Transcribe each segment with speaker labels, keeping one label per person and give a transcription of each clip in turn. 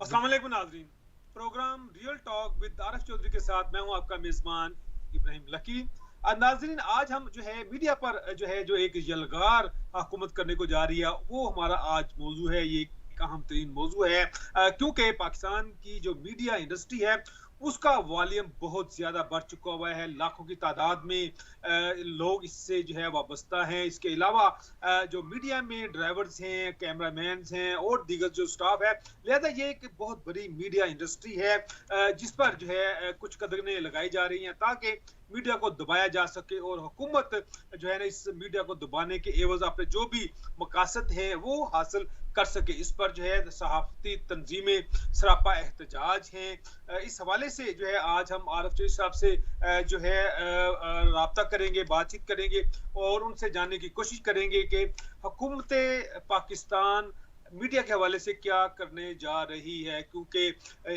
Speaker 1: अस्सलाम वालेकुम नाज़रीन। Program real talk with Arif Chaudhry के साथ मैं हूं आपका मेजबान इब्राहिम लकी। नाज़रीन, आज हम जो है मीडिया पर जो एक यलगार हुकूमत करने को जा रही है, वो हमारा आज मौजू है। ये एक अहम तरीन मौजू है, क्योंकि पाकिस्तान की जो मीडिया इंडस्ट्री है उसका वॉल्यूम बहुत ज्यादा बढ़ चुका हुआ है। लाखों की तादाद में लोग इससे जो है वाबस्ता हैं। इसके अलावा जो मीडिया में ड्राइवर्स हैं, कैमरामैन हैं और दीगर जो स्टाफ है, लिहाजा ये एक बहुत बड़ी मीडिया इंडस्ट्री है जिस पर जो है कुछ कदरें लगाई जा रही हैं ताकि मीडिया को दबाया जा सके और हुकूमत जो है ना इस मीडिया को दबाने के एवज अपने जो भी मकासद हैं वो हासिल कर सके। इस पर जो है सहाफती तंजीमें सरापा एहतजाज हैं। इस हवाले से जो है आज हम आरिफ चौधरी साहब से जो है राब्ता करेंगे, बातचीत करेंगे और उनसे जानने की कोशिश करेंगे कि हुकूमत पाकिस्तान मीडिया के हवाले से क्या करने जा रही है, क्योंकि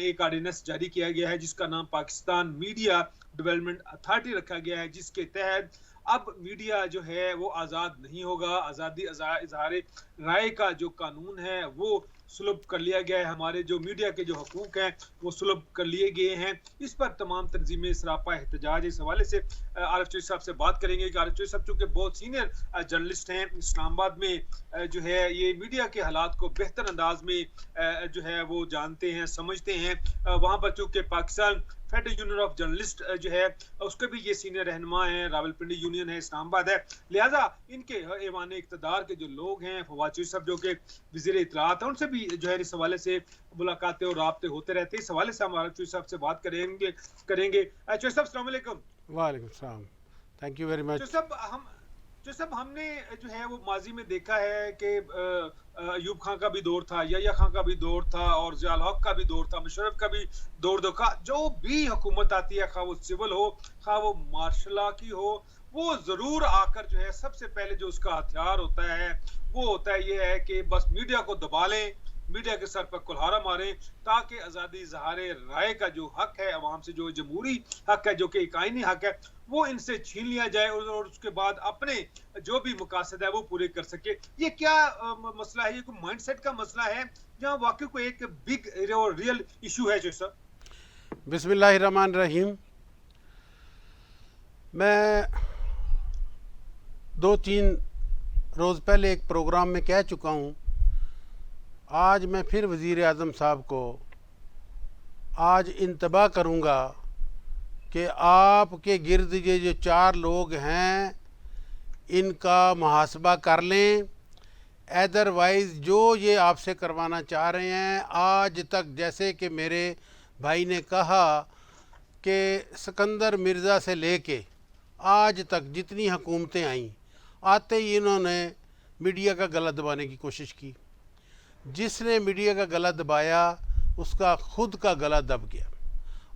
Speaker 1: एक ऑर्डिनेंस जारी किया गया है जिसका नाम पाकिस्तान मीडिया डेवलपमेंट अथॉरिटी रखा गया है, जिसके तहत अब मीडिया जो है वो आज़ाद नहीं होगा। आज़ादी इज़हार राय का जो कानून है वो सुलभ कर लिया गया है। हमारे जो मीडिया के जो हकूक हैं वो सुलभ कर लिए गए हैं। इस पर तमाम तंजीमें सरापा एहतजाज। इस हवाले से आरिफ चौधरी साहब से बात करेंगे कि आरिफ चौधरी साहब चूंकि बहुत सीनियर जर्नलिस्ट हैं, इस्लामाबाद में जो है ये मीडिया के हालात को बेहतर अंदाज में जो है वो जानते हैं, समझते हैं। वहाँ पर चूंकि Pakistan federal union of journalist जो है उसके भी ये सीनियर रहनुमा है, रावलपिंडी यूनियन है, इस्लामाबाद है। लिहाजा इनके ऐवान इक़्तिदार के जो लोग हैं, फवाद चौधरी साहब जो कि वज़ीर इत्तलाआत हैं, उनसे भी जो है इस हवाले से मुलाकातें और राब्ते होते रहते हैं। इस हवाले से हम आरिफ चौधरी साहब से बात करेंगे। चौधरी साहब अस्सलाम वालेकुम।
Speaker 2: वालेकुम सलाम, thank you very
Speaker 1: Chaudhry
Speaker 2: much.
Speaker 1: साहब जो सब हमने जो है वो माजी में देखा है कि अयूब खान का भी दौर था, यहया खान का भी दौर था और ज़ियाउल हक का भी दौर था, मुशर्रफ का भी दौर देखा। जो भी हुकूमत आती है, खा वो सिविल हो, खा वो मार्शल की हो, वो जरूर आकर जो है सबसे पहले जो उसका हथियार होता है वो होता है ये है कि बस मीडिया को दबा लें, मीडिया के सर पर कुल्हाड़ा मारें ताकि आज़ादी इज़हार राय का जो हक है अवाम से, जो जमहूरी हक है, जो कि एक आईनी हक है, वो इनसे छीन लिया जाए और उसके बाद अपने जो भी मकासद है वो पूरे कर सके। ये क्या मसला है? ये कोई माइंडसेट का मसला है जहाँ वाकई को एक बिग और रियल इशू है? जो सर
Speaker 2: बिस्मिल्लाहिर्रहमानिर्रहीम। मैं 2-3 रोज़ पहले एक प्रोग्राम में कह चुका हूँ, आज मैं फिर वज़ीर आज़म साहब को आज इंतबाह करूँगा कि आपके गिर्द ये जो 4 लोग हैं इनका मुहासबा कर लें। अदरवाइज़ जो ये आपसे करवाना चाह रहे हैं, आज तक जैसे कि मेरे भाई ने कहा कि सिकंदर मिर्ज़ा से लेके आज तक जितनी हुकूमतें आईं, आते ही इन्होंने मीडिया का गला दबाने की कोशिश की। जिसने मीडिया का गला दबाया उसका खुद का गला दब गया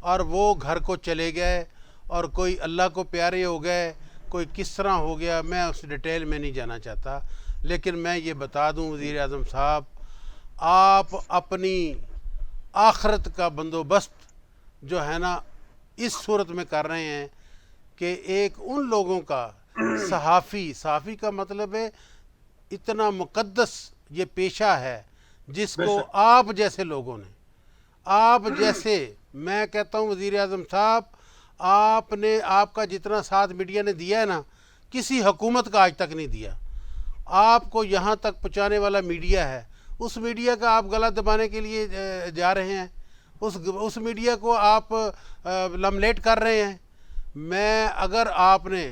Speaker 2: और वो घर को चले गए और कोई अल्लाह को प्यारे हो गए, कोई किस तरह हो गया, मैं उस डिटेल में नहीं जाना चाहता। लेकिन मैं ये बता दूं वज़ीर आज़म साहब, आप अपनी आखरत का बंदोबस्त जो है ना इस सूरत में कर रहे हैं कि एक उन लोगों का सहाफ़ी का मतलब है इतना मुक़द्दस ये पेशा है जिसको आप जैसे लोगों ने, आप जैसे, मैं कहता हूँ वज़ीर आज़म साहब, आपने, आपका जितना साथ मीडिया ने दिया है ना, किसी हुकूमत का आज तक नहीं दिया। आपको यहाँ तक पहुँचाने वाला मीडिया है, उस मीडिया का आप गला दबाने के लिए जा रहे हैं, उस मीडिया को आप लमलेट कर रहे हैं। मैं, अगर आपने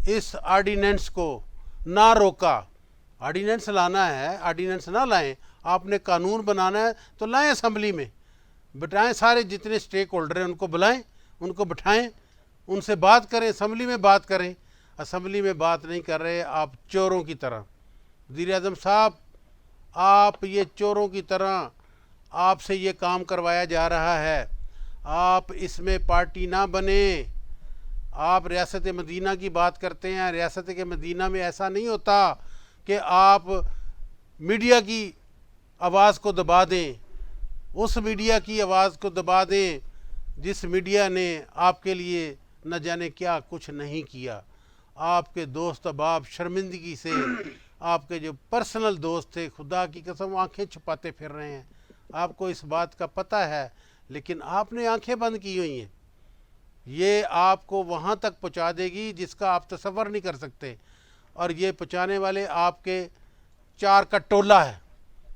Speaker 2: इस ऑर्डिनेंस को ना रोका, ऑर्डिनेंस लाना है, ऑर्डिनेंस ना लाएं, आपने कानून बनाना है तो लाएं, असम्बली में बिठाएं, सारे जितने स्टेक होल्डर हैं उनको बुलाएं, उनको बिठाएं, उनसे बात करें, असम्बली में बात करें। असम्बली में बात नहीं कर रहे आप, चोरों की तरह। वज़ीर आज़म साहब, आप ये चोरों की तरह आपसे ये काम करवाया जा रहा है। आप इसमें पार्टी ना बने। आप रियासत मदीना की बात करते हैं, रियासत के मदीना में ऐसा नहीं होता कि आप मीडिया की आवाज़ को दबा दें, उस मीडिया की आवाज़ को दबा दें जिस मीडिया ने आपके लिए न जाने क्या कुछ नहीं किया। आपके दोस्त अहबाब शर्मिंदगी से, आपके जो पर्सनल दोस्त थे, खुदा की कसम आंखें छुपाते फिर रहे हैं। आपको इस बात का पता है, लेकिन आपने आंखें बंद की हुई हैं। ये आपको वहाँ तक पहुँचा देगी जिसका आप तसव्वुर नहीं कर सकते। और ये पहुँचाने वाले आपके 4 का टोला है।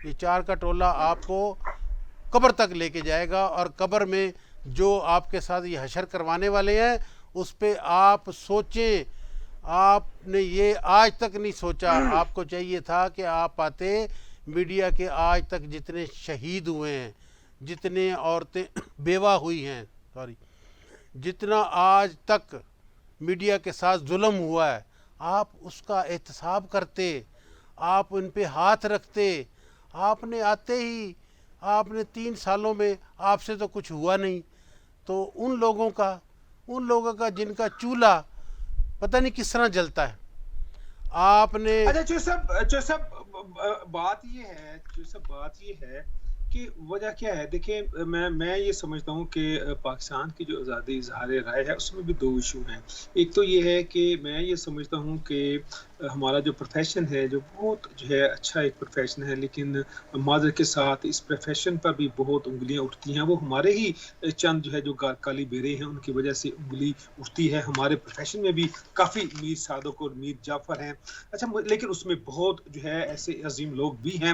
Speaker 2: ये 4 का टोला आपको कब्र तक लेके जाएगा, और कब्र में जो आपके साथ ये हशर करवाने वाले हैं उस पे आप सोचें। आपने ये आज तक नहीं सोचा। आपको चाहिए था कि आप आते मीडिया के आज तक जितने शहीद हुए हैं, जितने औरतें बेवा हुई हैं, सॉरी, जितना आज तक मीडिया के साथ जुल्म हुआ है, आप उसका एहतसाब करते, आप उन पे हाथ रखते। आपने आते ही आपने 3 सालों में आपसे तो कुछ हुआ नहीं, तो उन लोगों का जिनका चूल्हा पता नहीं किस तरह जलता है, आपने।
Speaker 1: अच्छा जो सब बात ये है कि वजह क्या है। देखिए मैं ये समझता हूँ कि पाकिस्तान की जो आज़ादी इज़हार राय है उसमें भी 2 इशू हैं। एक तो ये है कि मैं ये समझता हूँ कि हमारा जो प्रोफेशन है जो बहुत जो है अच्छा एक प्रोफेशन है, लेकिन माज़र के साथ इस प्रोफेशन पर भी बहुत उंगलियां उठती हैं। वो हमारे ही चंद जो है जो काली बेरे हैं उनकी वजह से उंगली उठती है। हमारे प्रोफेशन में भी काफ़ी मीर सादक और मीर जाफ़र हैं। अच्छा, लेकिन उसमें बहुत जो है ऐसे अजीम लोग भी हैं।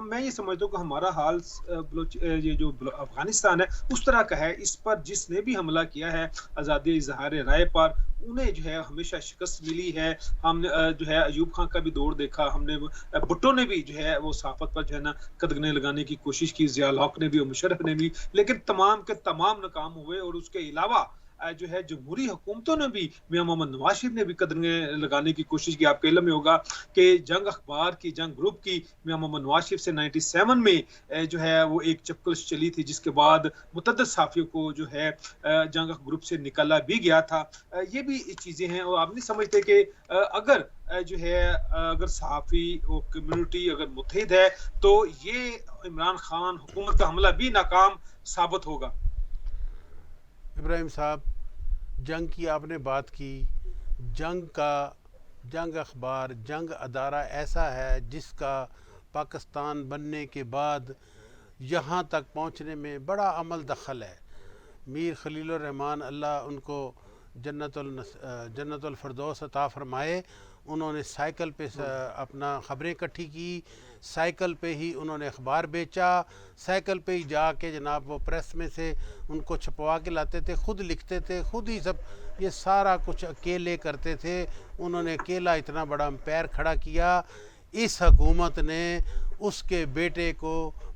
Speaker 1: मैं ये समझता हूँ कि हमारा हाल ये जो अफगानिस्तान है उस तरह का है। इस पर जिसने भी हमला किया है आज़ादी इज़हार राय पर, उन्हें जो है हमेशा शिकस्त मिली है। हमने जो है अयूब खान का भी दौर देखा, हमने भुट्टो ने भी जो है वो सहाफत पर जो है ना कदगने लगाने की कोशिश की, ज़िया हक ने भी और मुशर्रफ ने भी, लेकिन तमाम के तमाम नाकाम हुए। और उसके अलावा जो है जमहूरी हुकूमतों ने भी, मियां मोहम्मद नवाज शरीफ ने भी कदगने लगाने की कोशिश की। आपके इल्म में होगा कि जंग अखबार की, जंग ग्रुप की मियां मोहम्मद नवाज शरीफ से 97 में जो है वो एक चप्पल चली थी, जिसके बाद मुतअद्दिद सहाफ़ियों को जो है जंग ग्रुप से निकाला भी गया था। ये भी चीज़ें हैं। और आप नहीं समझते कि अगर जो है अगर सहाफ़ी और कम्युनिटी अगर मुत्तहिद है तो ये इमरान खान हुकूमत का हमला भी नाकाम साबित होगा।
Speaker 2: इब्राहिम साहब, जंग की आपने बात की। जंग अखबार, जंग अदारा ऐसा है जिसका पाकिस्तान बनने के बाद यहाँ तक पहुँचने में बड़ा अमल दखल है। मीर खलीलुर रहमान अल्लाह उनको जन्नतुल फिरदौस अता फरमाए, उन्होंने साइकिल पे अपना ख़बरें इकट्ठी की, साइकिल पे ही उन्होंने अखबार बेचा, साइकिल पे ही जाके जनाब वो प्रेस में से उनको छपवा के लाते थे, ख़ुद लिखते थे, ख़ुद ही सब ये सारा कुछ अकेले करते थे। उन्होंने अकेला इतना बड़ा एम्पायर खड़ा किया। इस हुकूमत ने उसके बेटे को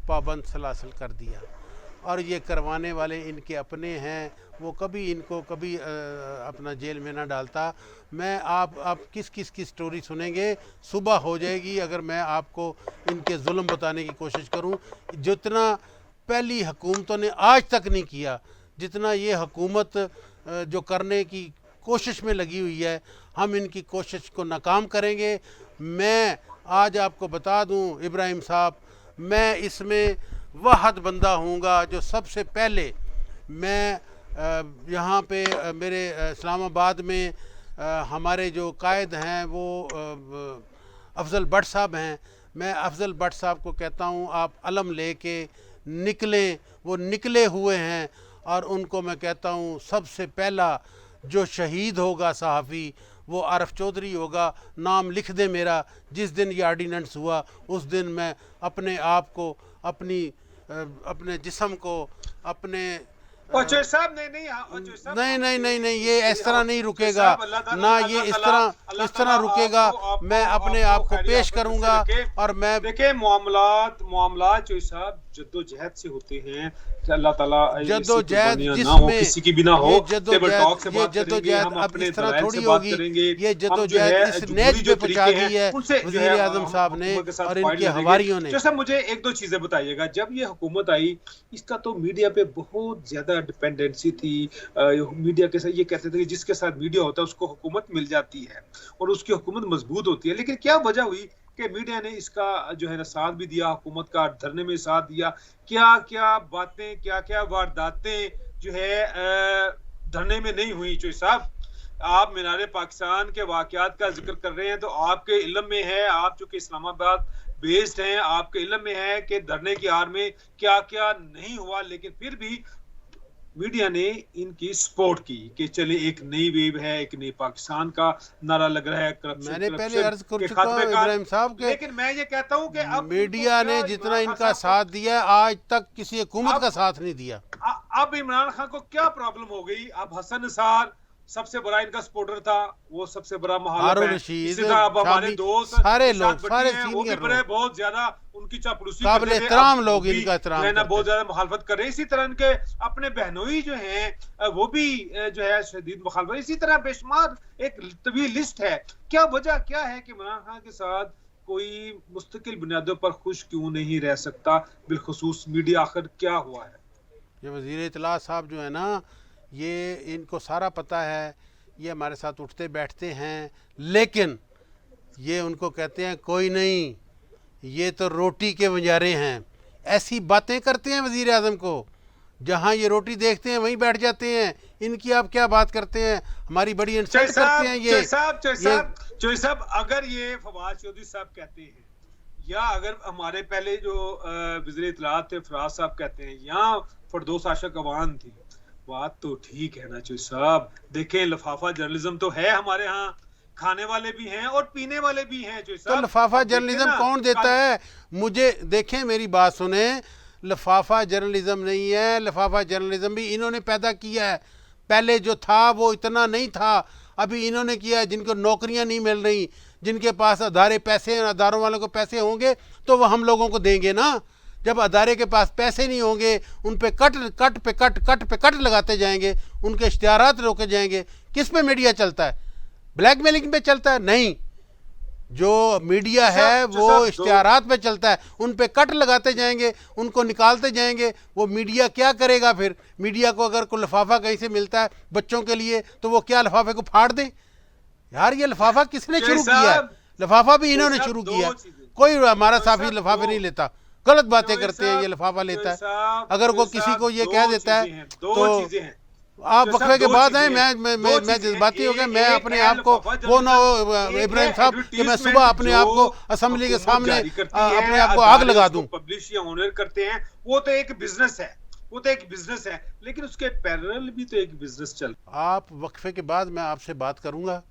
Speaker 2: पाबंद सलासल कर दिया, और ये करवाने वाले इनके अपने हैं। वो कभी अपना जेल में ना डालता। मैं आप किस की स्टोरी सुनेंगे, सुबह हो जाएगी अगर मैं आपको इनके जुल्म बताने की कोशिश करूं। जितना पहली हुकूमतों ने आज तक नहीं किया, जितना ये हुकूमत जो करने की कोशिश में लगी हुई है, हम इनकी कोशिश को नाकाम करेंगे। मैं आज आपको बता दूं इब्राहिम साहब, मैं इसमें वाहद बंदा हूँगा जो सबसे पहले, मैं यहाँ पे मेरे इस्लामाबाद में हमारे जो कायद हैं वो अफजल भट्ट साहब हैं। मैं अफजल भट्ट साहब को कहता हूँ आप अलम लेके निकलें। वो निकले हुए हैं, और उनको मैं कहता हूँ सबसे पहला जो शहीद होगा सहाफ़ी वो आरिफ चौधरी होगा। नाम लिख दे मेरा। जिस दिन ये ऑर्डिनेंस हुआ उस दिन मैं अपने आप को, अपने जिस्म को, अपने नहीं, ये इस तरह नहीं रुकेगा ना, ये इस तरह रुकेगा। मैं अपने आप को पेश करूंगा। और मैं
Speaker 1: देखिए मामलात जो साहब जद्दोजहद से होते हैं, अल्लाह ताला
Speaker 2: जद्दोजहद
Speaker 1: जिसमें किसी की भी ना हो,
Speaker 2: जद्दोजहद अब इस तरह थोड़ी होगी। ये जद्दोजहद इस नेज पे पहुंचा दी है वज़ीर आज़म साहब ने और इनके हवारियों ने।
Speaker 1: जैसा मुझे एक दो चीजें बताइएगा, जब ये हुकूमत आई इसका तो मीडिया पे बहुत ज्यादा डिपेंडेंसी थी। मीडिया के साथ ये कहते थे कि जिसके साथ मीडिया होता है उसको हुकूमत मिल जाती है और उसकी हुकूमत मजबूत होती है। लेकिन क्या वजह हुई कि मीडिया ने इसका जो है ना साथ भी दिया, हुकूमत का धरने में साथ दिया। क्या क्या बातें, क्या क्या वारदातें जो है धरने में नहीं हुई। चोई साहब, आप मीनारे पाकिस्तान के वाकयात का जिक्र कर रहे हैं तो आपके इल्म में है, आप चूंकि इस्लामाबाद बेस्ड हैं, आपके इल्म में है कि धरने की आड़ में क्या क्या नहीं हुआ, लेकिन फिर भी मीडिया ने इनकी सपोर्ट की कि चले एक नई वेव है, एक नई पाकिस्तान का नारा लग रहा है, करप्शन
Speaker 2: मैंने पहले
Speaker 1: करप्शन
Speaker 2: अर्ज कर
Speaker 1: के
Speaker 2: चुका
Speaker 1: खात्मे
Speaker 2: हूँ
Speaker 1: का।
Speaker 2: इब्राहिम साहब के
Speaker 1: लेकिन मैं ये कहता हूं कि अब
Speaker 2: मीडिया ने जितना इनका साथ दिया आज तक किसी हुकूमत का साथ नहीं दिया।
Speaker 1: अब इमरान खान को क्या प्रॉब्लम हो गई? अब हसन निसार सबसे बड़ा इनका सपोर्टर था, वो सबसे बड़ा
Speaker 2: हारून
Speaker 1: है।
Speaker 2: रशीद,
Speaker 1: इसी तरह अब हमारे दोस्त
Speaker 2: सारे लोग, सारे
Speaker 1: वो भी
Speaker 2: सीनियर
Speaker 1: बड़े
Speaker 2: लोग,
Speaker 1: बहुत ज्यादा उनकी चापलूसी
Speaker 2: काबिल
Speaker 1: करते थे।
Speaker 2: एहतराम
Speaker 1: अब
Speaker 2: लोग
Speaker 1: वो भी
Speaker 2: इनका एहतराम
Speaker 1: जो है ना
Speaker 2: करते
Speaker 1: बहुत
Speaker 2: हैं।
Speaker 1: ज्यादा मुखालफत कर रहे हैं। इसी तरह इनके अपने बहनोई जो हैं वो भी जो है शदीद मुखालफत। इसी तरह बेशुमार एक तवील लिस्ट है। क्या वजह क्या है कि इमरान खान के साथ कोई मुस्तकिल बुनियादों पर खुश क्यों नहीं रह सकता, बिलखुसूस मीडिया? आखिर क्या हुआ है?
Speaker 2: ये वज़ीर इत्तला साहब जो है ना, ये इनको सारा पता है, ये हमारे साथ उठते बैठते हैं, लेकिन ये उनको कहते हैं कोई नहीं, ये तो रोटी के वंजारे हैं। ऐसी बातें करते हैं वज़ीर आज़म को, जहाँ ये रोटी देखते हैं वहीं बैठ जाते हैं। इनकी आप क्या बात करते हैं, हमारी बड़ी इंसल्ट करते हैं ये।
Speaker 1: चौधरी साहब, अगर ये फवाद चौधरी साहब कहते हैं, या अगर हमारे पहले जो वज़ीर इत्तलात थे फराज साहब कहते हैं, या फरदौस आशा कवान थी, बात तो ठीक है ना चौधरी साहब? देखें, लिफाफा जर्नलिज्म तो है हमारे यहाँ, खाने वाले भी हैं और पीने वाले भी हैं चौधरी साहब।
Speaker 2: तो लिफाफा जर्नलिज्म कौन देता है? मुझे देखें, मेरी बात सुने, लिफाफा जर्नलिज्म नहीं है, लिफाफा जर्नलिज्म भी इन्होंने पैदा किया है। पहले जो था वो इतना नहीं था, अभी इन्होंने किया है। जिनको नौकरियां नहीं मिल रही, जिनके पास अदारे पैसे हैं, अदारों वालों को पैसे होंगे तो वो हम लोगों को देंगे ना। जब अदारे के पास पैसे नहीं होंगे, उन पे कट लगाते जाएंगे, उनके इश्तिहारात रोके जाएंगे। किस पे मीडिया चलता है? ब्लैकमेलिंग पे चलता है? नहीं, जो मीडिया है वो इश्तिहारात पे चलता है। उन पे कट लगाते जाएंगे, उनको निकालते जाएंगे। वो मीडिया क्या करेगा फिर? मीडिया को अगर कोई लिफाफा कहीं से मिलता है बच्चों के लिए, तो वो क्या लिफाफे को फाड़ दे? यार, ये लिफाफा किसने शुरू किया है? लिफाफा भी इन्होंने शुरू किया। कोई हमारा साफी लिफाफे नहीं लेता, गलत बातें करते हैं। ये लिफाफा लेता है। अगर वो किसी को ये कह देता है तो आप वक्फे के बाद हैं। मैं जज्बाती हो गया। मैं अपने आप को वो ना इब्राहिम साहब कि मैं सुबह अपने आप को असेंबली के सामने अपने आप को आग लगा दूं।
Speaker 1: पब्लिश या ऑनर करते हैं, वो तो एक बिजनेस है, वो तो एक बिजनेस है, लेकिन उसके पैरेलल भी तो एक बिजनेस चल।
Speaker 2: आप वक्फे के बाद मैं आपसे बात करूंगा।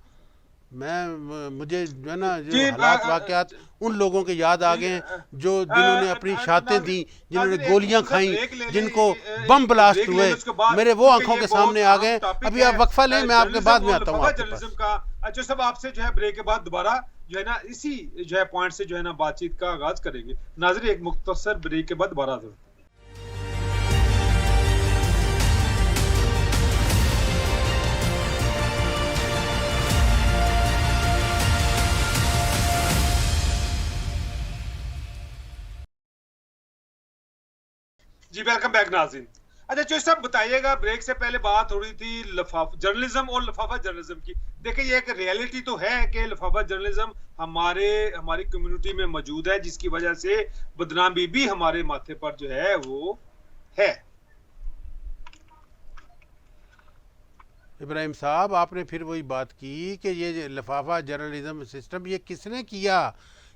Speaker 2: मुझे जो है ना, जो हालात वाकयात उन लोगों के याद आ गए जो जिन्होंने अपनी शहादतें दी, जिन्होंने गोलियां खाई, जिनको बम ब्लास्ट हुए, मेरे वो आंखों के सामने आ गए। अभी आप वक्फा लें, मैं आपके बाद में आता हूँ आपके पास।
Speaker 1: जो सब आपसे जो है ब्रेक के बाद दोबारा जो है ना इसी जो है पॉइंट से जो है ना बातचीत का आगाज करेंगे। नाज़रीन, एक मुख्तसर ब्रेक के बाद दोबारा। जी, वेलकम बैक नाज़रीन। अच्छा चौधरी साहब, बताइएगा, ब्रेक से पहले बात हो रही थी लिफाफा जर्नलिज्म और लिफाफा जर्नलिज्म की। देखिए, ये एक रियलिटी तो है कि लिफाफा जर्नलिज्म हमारी कम्युनिटी में मौजूद है, जिसकी वजह से बदनामी भी हमारे माथे पर जो है वो है।
Speaker 2: इब्राहिम साहब, आपने फिर वही बात की कि ये लिफाफा जर्नलिज्म सिस्टम ये किसने किया,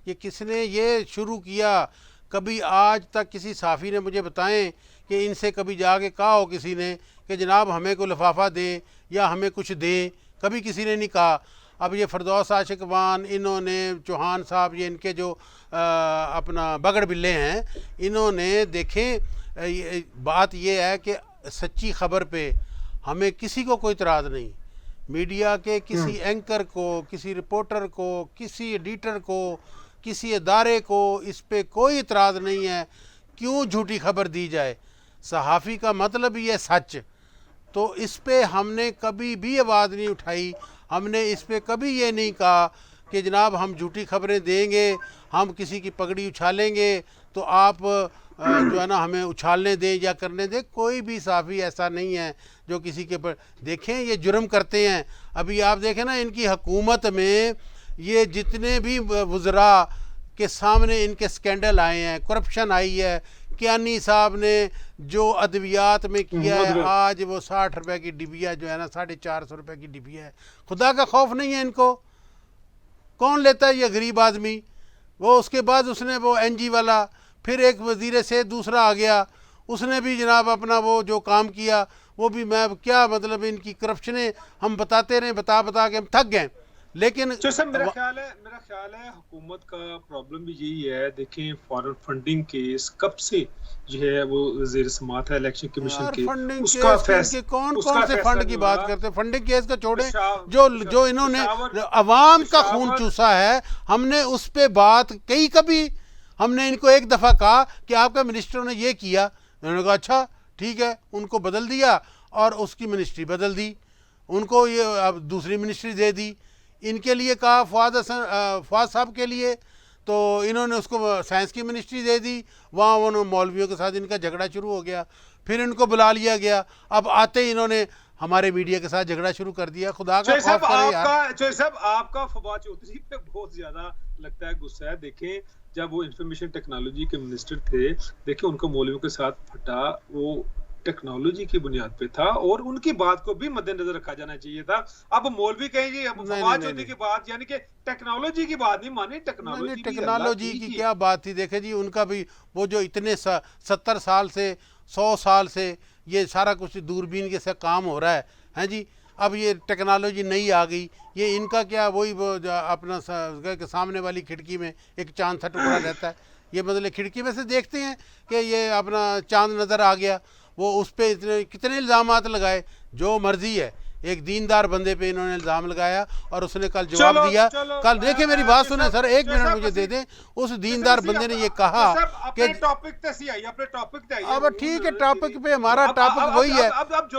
Speaker 2: ये किसने ये शुरू किया? कभी आज तक किसी साफ़ी ने मुझे बताएं कि इनसे कभी जाके कहा हो किसी ने कि जनाब हमें को लिफाफा दें या हमें कुछ दें? कभी किसी ने नहीं कहा। अब ये फरदौस आशिकवान, इन्होंने चौहान साहब, ये इनके जो अपना बगड़ बिल्ले हैं, इन्होंने देखें, बात ये है कि सच्ची खबर पे हमें किसी को कोई इतराज़ नहीं। मीडिया के किसी एंकर को, किसी रिपोर्टर को, किसी एडिटर को, किसी अदारे को इस पे कोई इतराज़ नहीं है। क्यों झूठी खबर दी जाए? सहाफ़ी का मतलब ही है सच। तो इस पे हमने कभी भी आवाज़ नहीं उठाई। हमने इस पे कभी ये नहीं कहा कि जनाब हम झूठी खबरें देंगे, हम किसी की पगड़ी उछालेंगे तो आप जो है ना हमें उछालने दें या करने दें। कोई भी सहाफ़ी ऐसा नहीं है जो किसी के पर देखें ये जुर्म करते हैं। अभी आप देखें ना, इनकी हुकूमत में ये जितने भी वज़रा के सामने इनके स्कैंडल आए हैं, करप्शन आई है, कियानी साहब ने जो अद्वियात में किया है, आज वो 60 रुपए की डिबिया जो है ना 450 रुपए की डिबिया है। खुदा का खौफ नहीं है इनको? कौन लेता है ये गरीब आदमी? वो उसके बाद उसने वो एनजी वाला, फिर एक वजीर से दूसरा आ गया, उसने भी जनाब अपना वो जो काम किया वो भी, मैं क्या मतलब इनकी करप्शनें हम बताते रहे, बता बता के हम थक गए। लेकिन
Speaker 1: सर मेरा ख्याल है हुकूमत का प्रॉब्लम भी यही है। देखें फॉरेन फंडिंग केस कब से जो है वो वज़ीर समात है इलेक्शन कमीशन के,
Speaker 2: फंडिंग
Speaker 1: उसका
Speaker 2: केस के कौन से फंड की बात करते हैं? फंडिंग केस का छोड़े, जो इन्होंने अवाम का खून चूसा है, हमने उस पे बात कही कभी? हमने इनको एक दफ़ा कहा कि आपका मिनिस्टरों ने ये किया, उन्होंने कहा अच्छा ठीक है, उनको बदल दिया और उसकी मिनिस्ट्री बदल दी, उनको ये अब दूसरी मिनिस्ट्री दे दी। इनके लिए कहा फवाद साहब के लिए, तो इन्होंने उसको साइंस की मिनिस्ट्री दे दी, वहाँ उन्होंने मौलवियों के साथ इनका झगड़ा शुरू हो गया, फिर इनको बुला लिया गया, अब आते ही इन्होंने हमारे मीडिया के साथ झगड़ा शुरू कर दिया। खुदा का खौफ करे यार।
Speaker 1: साहब आपका फवाद चौधरी पे बहुत ज्यादा लगता है गुस्सा है। देखें जब वो इंफॉर्मेशन टेक्नोलॉजी के मिनिस्टर थे, देखिए उनको मौलवियों के साथ फटा, वो टेक्नोलॉजी की बुनियाद पे था और उनकी बात को भी मद्देनजर रखा जाना चाहिए था। अब मौलवी कहेंगे अब फवाद चौधरी की बात, यानी कि टेक्नोलॉजी की बात नहीं मानी,
Speaker 2: टेक्नोलॉजी की क्या बात थी? देखे जी, उनका भी वो जो इतने 70 साल से 100 साल से ये सारा कुछ दूरबीन के से काम हो रहा है जी, अब ये टेक्नोलॉजी नई आ गई, ये इनका क्या वही वो अपना के सामने वाली खिड़की में एक चांद सा टुकड़ा रहता है, ये मतलब खिड़की में से देखते हैं कि ये अपना चांद नज़र आ गया, वो उस पर इतने कितने इल्ज़ामात लगाए, जो मर्जी है। एक दीनदार बंदे पे इन्होंने इल्ज़ाम लगाया और उसने कल जवाब दिया। कल देखिए मेरी बात सुने सर, एक मिनट मुझे दे दें। उस दीनदार बंदे ने ये कहा कि अब ठीक है, टॉपिक पे हमारा टॉपिक वही है।
Speaker 1: अब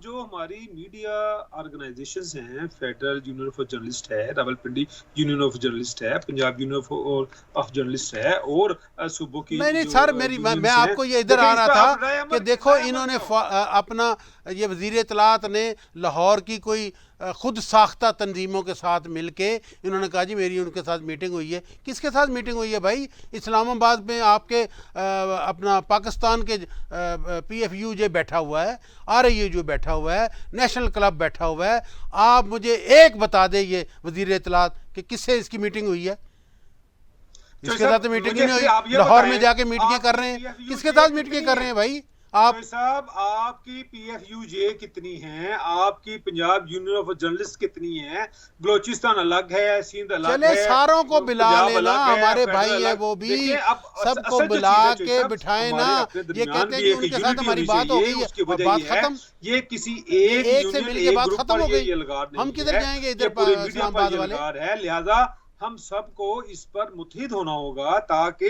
Speaker 1: जो हमारी मीडिया ऑर्गेनाइजेशंस हैं, फेडरल यूनियन ऑफ जर्नलिस्ट है, रावलपिंडी यूनियन ऑफ जर्नलिस्ट है, पंजाब यूनियन ऑफ जर्नलिस्ट है और सूबों की
Speaker 2: नहीं सर, मैं आपको ये इधर आ रहा था कि देखो इन्होंने अपना ये वज़ीर इत्तलात ने लाहौर की कोई खुद साख्ता तंजीमों के साथ मिलके इन्होंने कहा जी मेरी उनके साथ मीटिंग हुई है। किसके साथ मीटिंग हुई है भाई? इस्लामाबाद में आपके अपना पाकिस्तान के PFU जो बैठा हुआ है, RIU जो बैठा हुआ है, नेशनल क्लब बैठा हुआ है। आप मुझे एक बता दें ये वज़ीर इत्तलात कि किससे इसकी मीटिंग हुई है? इसके साथ तो मीटिंग ही नहीं हुई। लाहौर में जाके मीटिंगें कर रहे हैं, किसके साथ मीटिंगें कर रहे हैं भाई आप?
Speaker 1: साहब आपकी PFUJ कितनी है, आपकी पंजाब यूनियन ऑफ जर्नलिस्ट कितनी है, बलोचिस्तान अलग है, सिंध अलग
Speaker 2: चले
Speaker 1: है,
Speaker 2: सारों को बुला लेना, हमारे भाई है वो भी, सबको बुला के बिठाए ना। ये कहते हैं कि उनके साथ हमारी बात हो गई है, बात खत्म,
Speaker 1: ये किसी एक
Speaker 2: से मिलके बात खत्म हो गई, हम किधर जाएंगे? इधर इस्लामाबाद वाले
Speaker 1: है, लिहाजा हम सबको इस पर मुतहिद होना होगा ताकि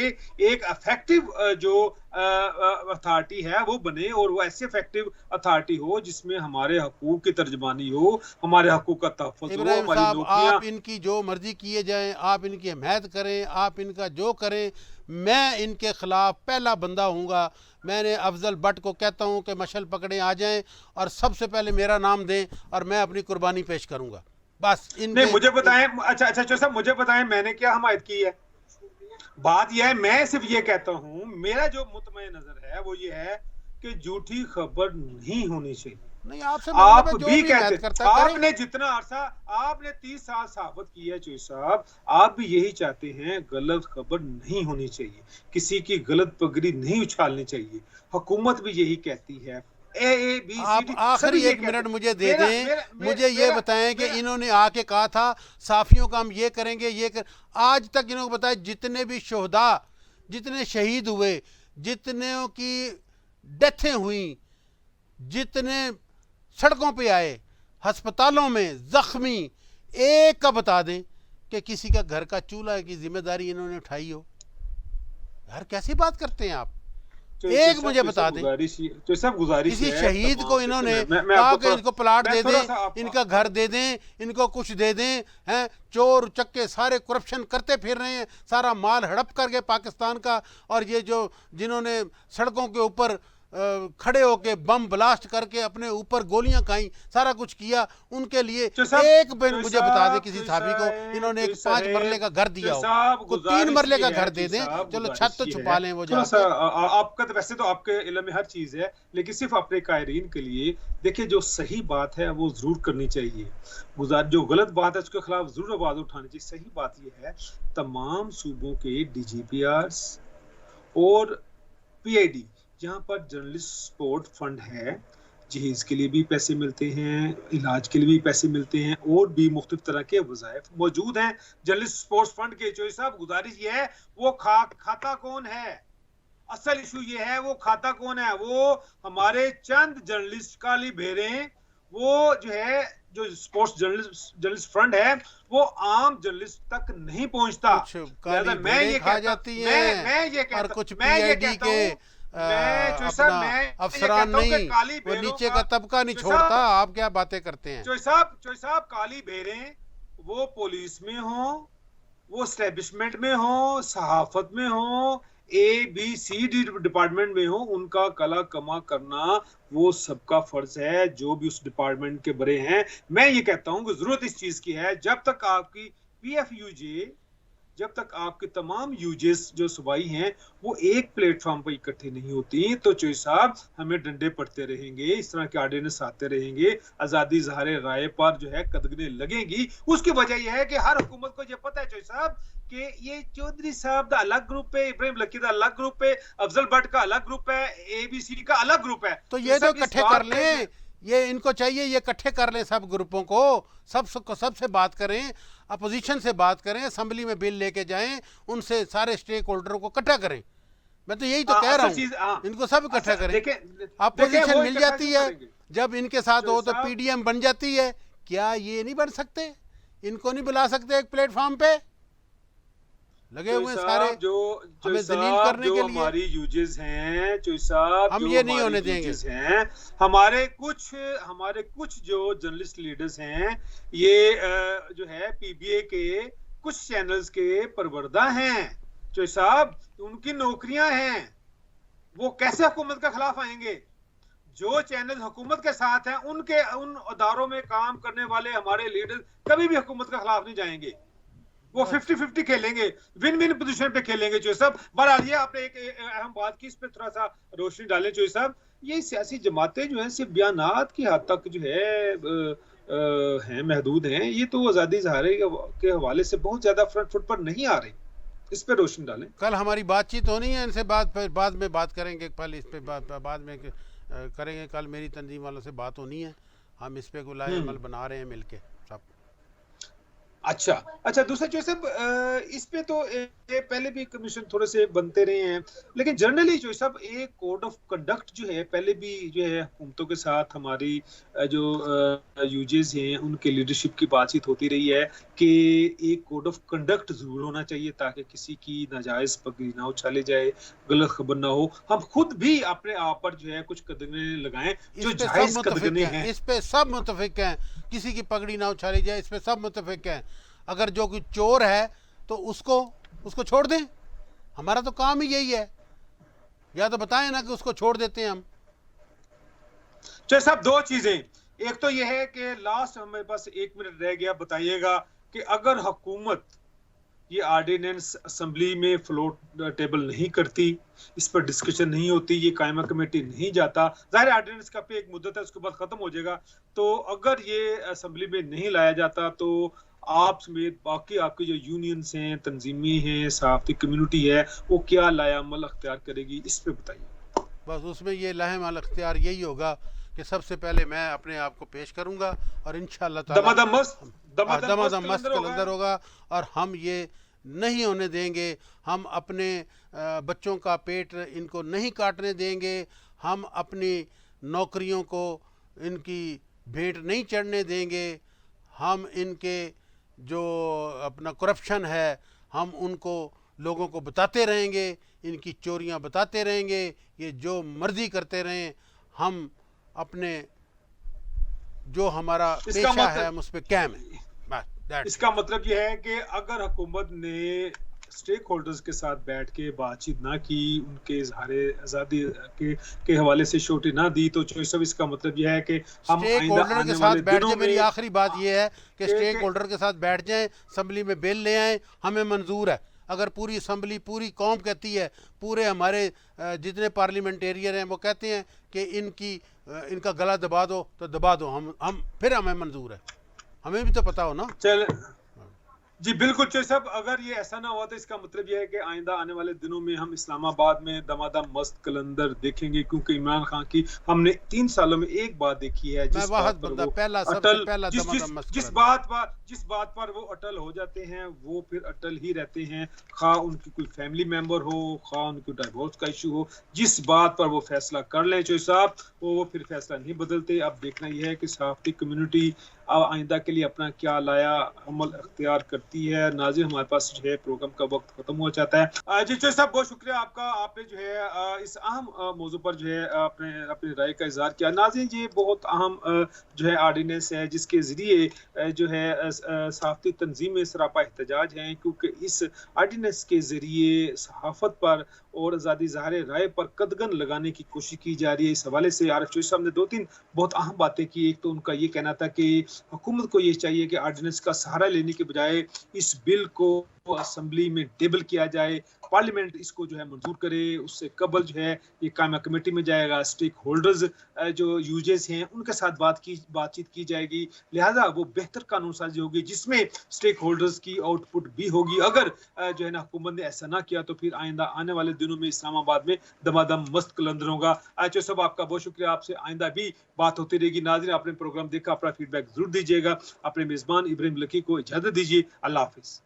Speaker 1: एक इफेक्टिव जो अथॉरिटी है वो बने और वो ऐसी इफेक्टिव अथॉरिटी हो जिसमें हमारे हकूक की तर्जमानी हो, हमारे हकूक का तहफ़्फ़ुज़ हो, हमारी नौकरियां।
Speaker 2: आप इनकी जो मर्जी किए जाएं, आप इनकी हिमायत करें, आप इनका जो करें, मैं इनके खिलाफ पहला बंदा हूँगा। मैंने अफजल भट्ट को कहता हूँ कि मशल पकड़े आ जाएं और सबसे पहले मेरा नाम दें और मैं अपनी कुर्बानी पेश करूँगा। बस
Speaker 1: नहीं मुझे बताएं, अच्छा साहब मुझे बताएं मैंने क्या हमायत की है? बात यह है, मैं सिर्फ ये कहता हूं, मेरा जो मुतमई नजर है वो ये है कि झूठी खबर नहीं होनी चाहिए।
Speaker 2: नहीं आपसे
Speaker 1: आप भी कहते, आपने जितना अरसा आपने 30 साल साबित किया है चोई साहब, आप भी यही चाहते हैं, गलत खबर नहीं होनी चाहिए, किसी की गलत पगड़ी नहीं उछालनी चाहिए। हुकूमत भी यही कहती है।
Speaker 2: आप आखिरी एक मिनट मुझे दे दें, मुझे ये बताएं कि इन्होंने आके कहा था साफियों का हम ये करेंगे, ये कर, आज तक इन्होंने बताया जितने भी शोहदा, जितने शहीद हुए, जितने की डेथें हुई, जितने सड़कों पे आए, अस्पतालों में जख्मी, एक का बता दें कि किसी का घर का चूल्हा की जिम्मेदारी इन्होंने उठाई हो। यार कैसी बात करते हैं आप? एक मुझे बता दें,
Speaker 1: तो सब गुजारिश
Speaker 2: किसी शहीद को इन्होंने कहा कि इनको प्लाट दे दें, इनका घर दे दें, इनको कुछ दे दें, हैं? चोर चक्के सारे करप्शन करते फिर रहे हैं, सारा माल हड़प करके पाकिस्तान का। और ये जो जिन्होंने सड़कों के ऊपर खड़े होके बम ब्लास्ट करके अपने ऊपर गोलियां खाई, सारा कुछ किया, उनके लिए एक दिन मुझे बता दे किसी साहबी को इन्होंने एक 5 मरले का घर दिया हो, को 3 मरले का घर दे दें, चलो छत तो छुपा लें वो जाके।
Speaker 1: आपका तो वैसे तो आपके इल्म में हर चीज है, लेकिन सिर्फ अपने कायरीन के लिए देखिए, जो सही बात है वो जरूर करनी चाहिए, जो गलत बात है उसके खिलाफ जरूर आवाज उठानी चाहिए। सही बात यह है, तमाम सूबों के डीजीपीआरस और पीआईडी जहां पर जर्नलिस्ट सपोर्ट फंड है, जहेज के लिए भी पैसे मिलते हैं, इलाज के लिए भी पैसे मिलते हैं, और भी मुख्तलिफ तरह के वज़ाइफ मौजूद हैं जर्नलिस्ट सपोर्ट फंड के। चौधरी साहब, गुजारिश ये है, वो खाता कौन है? असल इशू ये है, वो खाता कौन है? वो हमारे चंद जर्नलिस्ट काली भेरे, वो जो है, जो स्पोर्ट्स जर्नलिस्ट फ्रंट है, वो आम जर्नलिस्ट तक नहीं पहुंचता।
Speaker 2: मैं ये खा जाती है, मैं ये कहता, और कुछ पीआईडी के अपना अफसरान नहीं, वो नीचे का तबका नहीं छोड़ता। आप क्या बातें करते हैं?
Speaker 1: चौधरी साहब, काली भेरे वो पुलिस में हो, वो एस्टेब्लिशमेंट में हो, सहाफत में हो, ABCD डिपार्टमेंट में हो, उनका कला कमा करना वो सबका फर्ज है जो भी उस डिपार्टमेंट के बड़े हैं। मैं ये कहता हूं कि जरूरत इस चीज की है, जब तक आपकी PFUJ, जब तक आपके तमाम यूजेस जो सूबाई हैं वो एक प्लेटफॉर्म पर इकट्ठे नहीं होती, तो चौधरी साहब हमें डंडे पड़ते रहेंगे, इस तरह के आर्डिनेंस आते रहेंगे, आजादी ज़ाहिर राय पर जो है कदगने लगेंगी। उसकी वजह यह है कि हर हुकूमत को ये पता है चौधरी साहब कि ये चौधरी साहब का अलग ग्रुप है, इब्राहिम लकी का अलग ग्रुप है, अफजल भट्ट का अलग ग्रुप है, ABCD का अलग ग्रुप है।
Speaker 2: तो ये तो इकट्ठे कर लें, ये इनको चाहिए, ये इकट्ठे कर लें सब ग्रुपों को, सबसे बात करें, अपोजिशन से बात करें, असेंबली में बिल लेके जाएं, उनसे सारे स्टेक होल्डरों को इकट्ठा करें। मैं तो यही तो कह रहा हूँ, इनको सब इकट्ठा करें। अपोजिशन मिल जाती है, जब इनके साथ हो तो PDM बन जाती है। क्या ये नहीं बन सकते? इनको नहीं बुला सकते एक प्लेटफॉर्म पे? लगे हुए सारे
Speaker 1: जो
Speaker 2: हमें जलील करने के लिए।
Speaker 1: हमारी यूजेस हैं चौधरी साहब,
Speaker 2: हम ये नहीं होने देंगे।
Speaker 1: हमारे कुछ जो जर्नलिस्ट लीडर्स हैं, ये जो है PBA के कुछ चैनल्स के परवरदा हैं चौधरी साहब, उनकी नौकरियां हैं, वो कैसे हुकूमत के खिलाफ आएंगे? जो चैनल हुकूमत के साथ हैं, उन अदारों में काम करने वाले हमारे लीडर कभी भी हुकूमत के खिलाफ नहीं जाएंगे, वो 50-50 खेलेंगे, विन विन पोजीशन पे खेलेंगे चौधरी साहब। बहरहाल ये आपने एक अहम बात की, इस पे थोड़ा सा रोशनी डालें चौधरी साहब। ये सियासी जमातें जो हैं सिर्फ बयानात की हद तक जो है महदूद हैं, ये तो आज़ादी ज़ाहिर के हवाले से बहुत ज्यादा फ्रंट फुट पर नहीं आ रही, इस पे रोशनी डालें।
Speaker 2: कल हमारी बातचीत होनी है इनसे, बाद में बात करेंगे, पहले इस पे बाद में करेंगे। कल मेरी तंजीम वालों से बात होनी है, हम इस पे गुलाए अमल बना रहे हैं मिलके सब।
Speaker 1: अच्छा, दूसरा चौधरी साहब, इस पे तो पहले भी कमीशन थोड़े से बनते रहे हैं, लेकिन जनरली चौधरी साहब एक कोड ऑफ कंडक्ट जो है, पहले भी जो है हुकूमतों के साथ हमारी जो यूजेस हैं उनके लीडरशिप की बातचीत होती रही है कि एक कोड ऑफ कंडक्ट जरूर होना चाहिए, ताकि किसी की नाजायज पगड़ी ना उछाली जाए, गलत खबर ना हो, हम खुद भी अपने आप पर जो है कुछ कदमे लगाएं जो जायज कदमे हैं।
Speaker 2: इस पे सब मुतफिक हैं, किसी की पगड़ी ना उछाली जाए, इस पे सब मुतफिक हैं। अगर जो कोई चोर है तो उसको छोड़ दें, हमारा तो काम ही यही है, या तो बताएं ना कि उसको छोड़ देते हैं हम।
Speaker 1: चलिए साहब, दो चीजें, एक तो यह है कि लास्ट हमें बस 1 मिनट रह गया, बताइएगा कि अगर हुकूमत ये ऑर्डिनेंस असेंबली में फ्लोट टेबल नहीं करती, इस पर डिस्कशन नहीं होती, ये कायमा कमेटी नहीं जाता, जाहिर ऑर्डिनेंस का पे एक मुद्दत है, उसके बाद खत्म हो जाएगा, तो अगर ये असेंबली में नहीं लाया जाता तो आप समेत बाकी आपकी जो यूनियंस हैं, तंजीमें हैं, सहाफती कम्युनिटी है, वो क्या लायामल अख्तियार करेगी, इस पे बताइए।
Speaker 2: बस उसमें ये लायामल अख्तियार यही होगा कि सबसे पहले मैं अपने आप को पेश करूंगा और इंशाअल्लाह ताला दमादम मस्त कलंदर होगा, और हम ये नहीं होने देंगे, हम अपने बच्चों का पेट इनको नहीं काटने देंगे, हम अपनी नौकरियों को इनकी भेंट नहीं चढ़ने देंगे, हम इनके जो अपना करप्शन है हम उनको लोगों को बताते रहेंगे, इनकी चोरियां बताते रहेंगे, ये जो मर्जी करते रहें, हम अपने जो हमारा पेशा है हम उस पर कायम है।
Speaker 1: इसका मतलब यह है कि अगर हुकूमत ने स्टेक होल्डर्स के साथ बैठ के बातचीत ना की, उनके इजहार आज़ादी के हवाले से छोटी ना दी, तो चौधरी साहब इसका मतलब यह है कि हम
Speaker 2: स्टेक
Speaker 1: आइंदा
Speaker 2: होल्डर
Speaker 1: आने
Speaker 2: के साथ
Speaker 1: वाले
Speaker 2: बैठ
Speaker 1: दिनों
Speaker 2: जाए। मेरी
Speaker 1: में
Speaker 2: आखिरी बात यह है कि स्टेक
Speaker 1: के
Speaker 2: होल्डर के साथ बैठ जाएं, असम्बली में बिल ले आएं, हमें मंजूर है। अगर पूरी असम्बली, पूरी कौम कहती है, पूरे हमारे जितने पार्लियामेंटेरियन हैं वो कहते हैं कि इनका गला दबा दो, तो दबा दो, हम फिर हमें मंजूर है। हमें भी तो पता हो ना।
Speaker 1: चल जी बिल्कुल चौधरी साहब, अगर ये ऐसा ना हुआ तो इसका मतलब यह है कि आइंदा आने वाले दिनों में हम इस्लामाबाद में दमादम मस्त कलंदर देखेंगे, क्योंकि इमरान खान की हमने 3 सालों में एक बात देखी है,
Speaker 2: मैं
Speaker 1: जिस
Speaker 2: वाहद
Speaker 1: बात पर
Speaker 2: बंदा,
Speaker 1: वो
Speaker 2: पहला, सबसे
Speaker 1: अटल
Speaker 2: पहला
Speaker 1: जिस जिस
Speaker 2: दमादम मस्त
Speaker 1: जिस
Speaker 2: कलंदर।
Speaker 1: जिस बात पर वो अटल हो जाते हैं वो फिर अटल ही रहते हैं, खा उनकी कोई फैमिली मेंबर हो, खा उनकी डाइवोर्स का इशू हो, जिस बात पर वो फैसला कर लें चौधरी साहब, वो फिर फैसला नहीं बदलते। अब देखना यह है कि सहाफती कम्युनिटी आइंदा के लिए अपना क्या लाया अमल अख्तियार करती है। नाज़रीन, हमारे पास जो है प्रोग्राम का वक्त खत्म हो जाता है। जी चौधरी साहब, बहुत शुक्रिया आपका, आपने जो है इस अहम मौजू पर जो है अपने अपनी राय का इजहार किया। नाज़रीन, ये बहुत अहम जो है आर्डिनेंस है, जिसके जरिए जो है सहाफती तंजीमें सरापा एहतजाज हैं, क्योंकि इस आर्डिनेंस के जरिए सहाफत पर और आज़ादी ज़ाहिर राय पर कदगन लगाने की कोशिश की जा रही है। इस हवाले से आरिफ चौधरी साहब ने 2-3 बहुत अहम बातें की। एक तो उनका ये कहना था कि हुकूमत को ये चाहिए कि ऑर्डिनेंस का सहारा लेने के बजाय इस बिल को असेंबली में टेबल किया जाए, पार्लियामेंट इसको जो है मंजूर करे, उससे कबल जो है ये कायमा कमेटी में जाएगा, स्टेक होल्डर्स जो यूजेस हैं उनके साथ बातचीत की जाएगी, लिहाजा वो बेहतर कानून साजी होगी जिसमें स्टेक होल्डर्स की आउटपुट भी होगी। अगर जो है ना हुकूमत ने ऐसा ना किया तो फिर आइंदा आने वाले दिनों में इस्लामाबाद में दमादम मस्त कलंदर होगा। अच्छा सब, आपका बहुत शुक्रिया, आपसे आइंदा भी बात होती रहेगी। नाज़रीन, आपने प्रोग्राम देखा, अपना फीडबैक जरूर दीजिएगा। अपने मेजबान इब्राहिम लकी को इजाजत दीजिए। अल्लाह हाफिज।